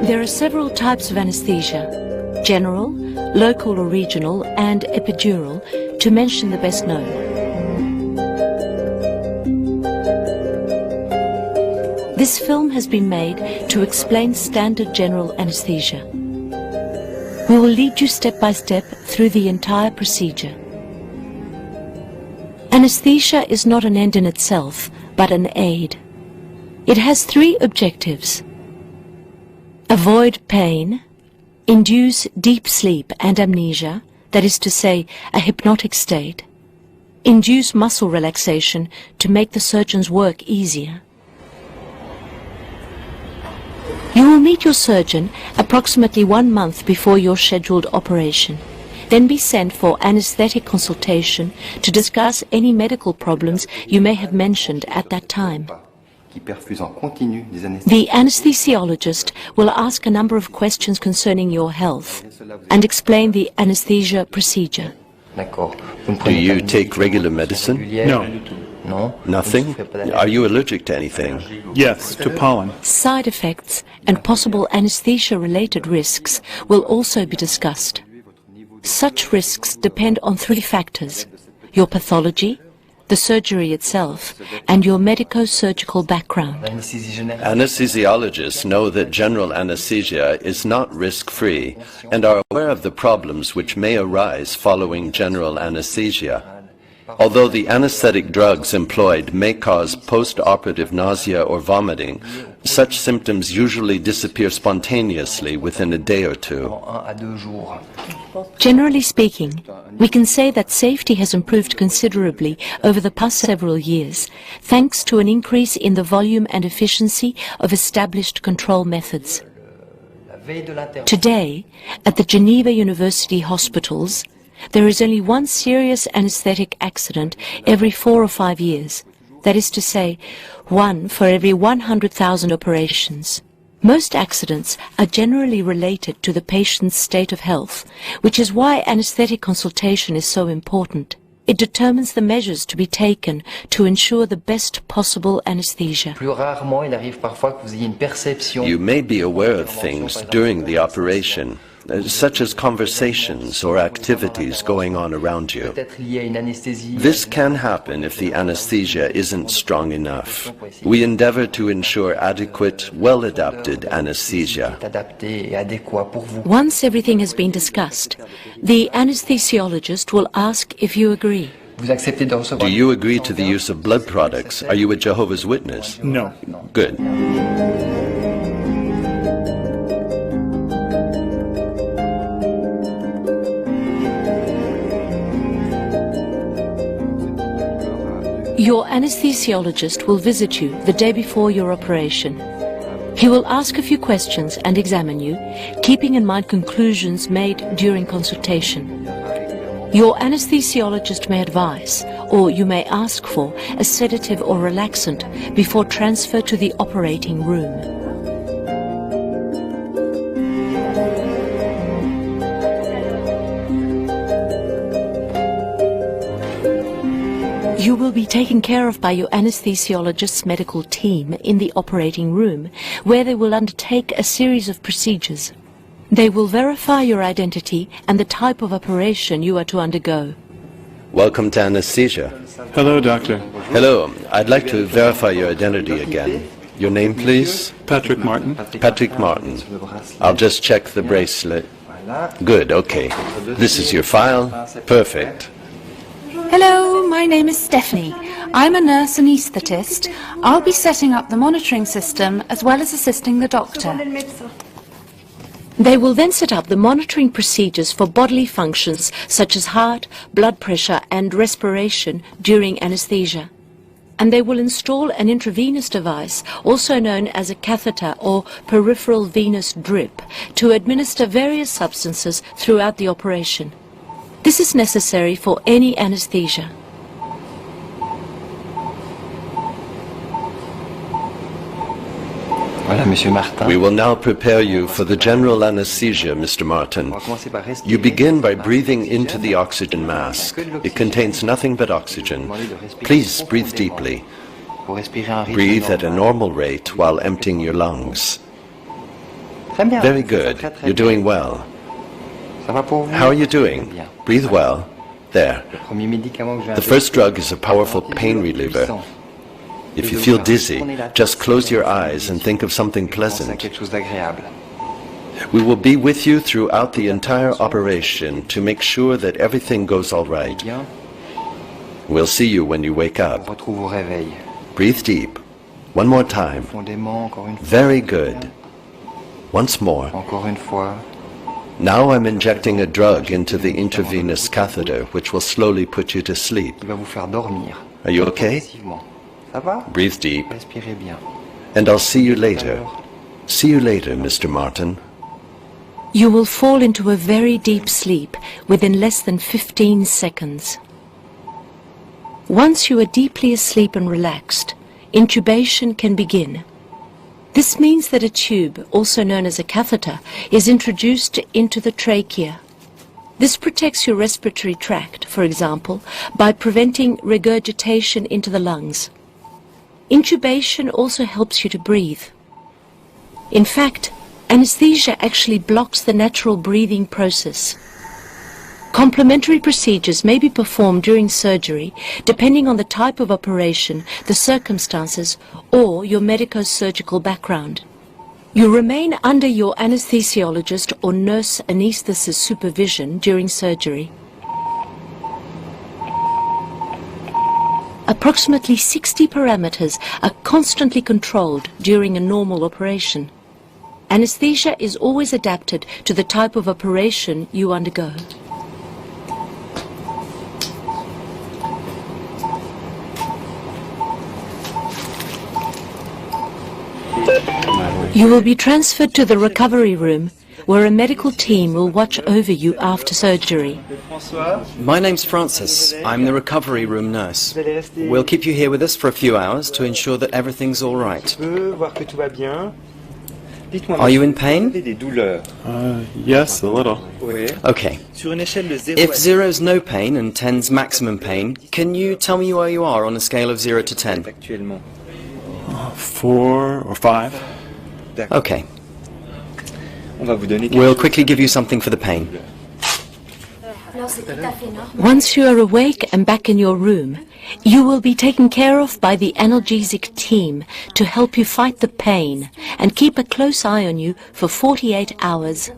There are several types of anesthesia: general, local or regional, and epidural, to mention the best known. This film has been made to explain standard general anesthesia. We will lead you step by step through the entire procedure. Anesthesia is not an end in itself, but an aid. It has three objectives: avoid pain, induce deep sleep and amnesia, that is to say, a hypnotic state, induce muscle relaxation to make the surgeon's work easier. You will meet your surgeon approximately 1 month before your scheduled operation, then be sent for anesthetic consultation to discuss any medical problems you may have mentioned at that time. The anesthesiologist will ask a number of questions concerning your health and explain the anesthesia procedure. Do you take regular medicine? No. Nothing? Are you allergic to anything? Yes, to pollen. Side effects and possible anesthesia-related risks will also be discussed. Such risks depend on three factors: your pathology, the surgery itself, and your medico-surgical background. Anesthesiologists know that general anesthesia is not risk-free and are aware of the problems which may arise following general anesthesia. Although the anesthetic drugs employed may cause post-operative nausea or vomiting, such symptoms usually disappear spontaneously within a day or two. Generally speaking, we can say that safety has improved considerably over the past several years, thanks to an increase in the volume and efficiency of established control methods. Today, at the Geneva University hospitals, there is only one serious anesthetic accident every 4 or 5 years. That is to say, one for every 100,000 operations. Most accidents are generally related to the patient's state of health, which is why anesthetic consultation is so important. It determines the measures to be taken to ensure the best possible anesthesia. You may be aware of things during the operation, such as conversations or activities going on around you. This can happen if the anesthesia isn't strong enough. We endeavor to ensure adequate, well-adapted anesthesia. Once everything has been discussed, the anesthesiologist will ask if you agree. Do you agree to the use of blood products? Are you a Jehovah's Witness? No. Good. Your anesthesiologist will visit you the day before your operation. He will ask a few questions and examine you, keeping in mind conclusions made during consultation. Your anesthesiologist may advise, or you may ask for, a sedative or relaxant before transfer to the operating room. You will be taken care of by your anesthesiologist's medical team in the operating room, where they will undertake a series of procedures. They will verify your identity and the type of operation you are to undergo. Welcome to anesthesia. Hello, doctor. Hello. I'd like to verify your identity again. Your name, please? Patrick Martin. Patrick Martin. I'll just check the bracelet. Good, okay. This is your file. Perfect. Hello, my name is Stephanie. I'm a nurse anaesthetist. I'll be setting up the monitoring system as well as assisting the doctor. They will then set up the monitoring procedures for bodily functions such as heart, blood pressure and respiration during anesthesia. And they will install an intravenous device, also known as a catheter or peripheral venous drip, to administer various substances throughout the operation. This is necessary for any anesthesia. Monsieur Martin. We will now prepare you for the general anesthesia, Mr. Martin. You begin by breathing into the oxygen mask. It contains nothing but oxygen. Please breathe deeply. Breathe at a normal rate while emptying your lungs. Very good. You're doing well. How are you doing? Breathe well. There. The first drug is a powerful pain reliever. If you feel dizzy, just close your eyes and think of something pleasant. We will be with you throughout the entire operation to make sure that everything goes all right. We'll see you when you wake up. Breathe deep. One more time. Very good. Once more. Now I'm injecting a drug into the intravenous catheter, which will slowly put you to sleep. Are you okay? Breathe deep. And I'll see you later. See you later, Mr. Martin. You will fall into a very deep sleep within less than 15 seconds. Once you are deeply asleep and relaxed, intubation can begin. This means that a tube, also known as a catheter, is introduced into the trachea. This protects your respiratory tract, for example, by preventing regurgitation into the lungs. Intubation also helps you to breathe. In fact, anesthesia actually blocks the natural breathing process. Complementary procedures may be performed during surgery depending on the type of operation, the circumstances, or your medico-surgical background. You remain under your anesthesiologist or nurse anesthetist supervision during surgery. Approximately 60 parameters are constantly controlled during a normal operation. Anesthesia is always adapted to the type of operation you undergo. You will be transferred to the recovery room, where a medical team will watch over you after surgery. My name's Francis. I'm the recovery room nurse. We'll keep you here with us for a few hours to ensure that everything's all right. Are you in pain? Yes, a little. Okay. If 0's no pain and 10's maximum pain, can you tell me where you are on a scale of 0 to 10? 4 or 5. Okay. We'll quickly give you something for the pain. Once you are awake and back in your room, you will be taken care of by the analgesic team to help you fight the pain and keep a close eye on you for 48 hours.